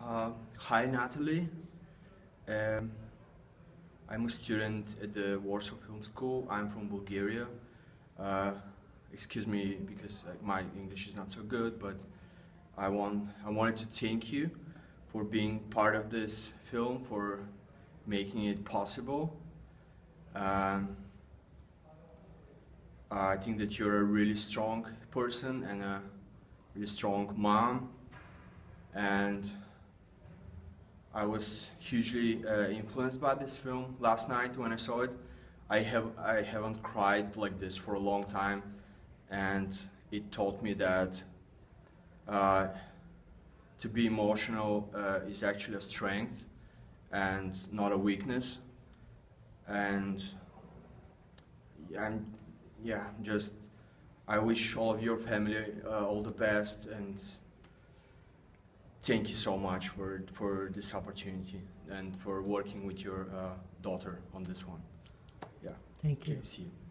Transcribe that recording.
Hi, Natalie. Um, I'm a student at the Warsaw Film School. I'm from Bulgaria. Uh, Excuse me because my English is not so good, but I wanted to thank you for being part of this film, for making it possible. Um, I think that you're a really strong person and a really strong mom, and I was hugely influenced by this film last night when I saw it. I haven't cried like this for a long time, and it taught me that uh, to be emotional is actually a strength and not a weakness. And I'm, yeah, just I wish all of your family all the best, and thank you so much for this opportunity and for working with your daughter on this one. Yeah. Thank you. Okay, see you.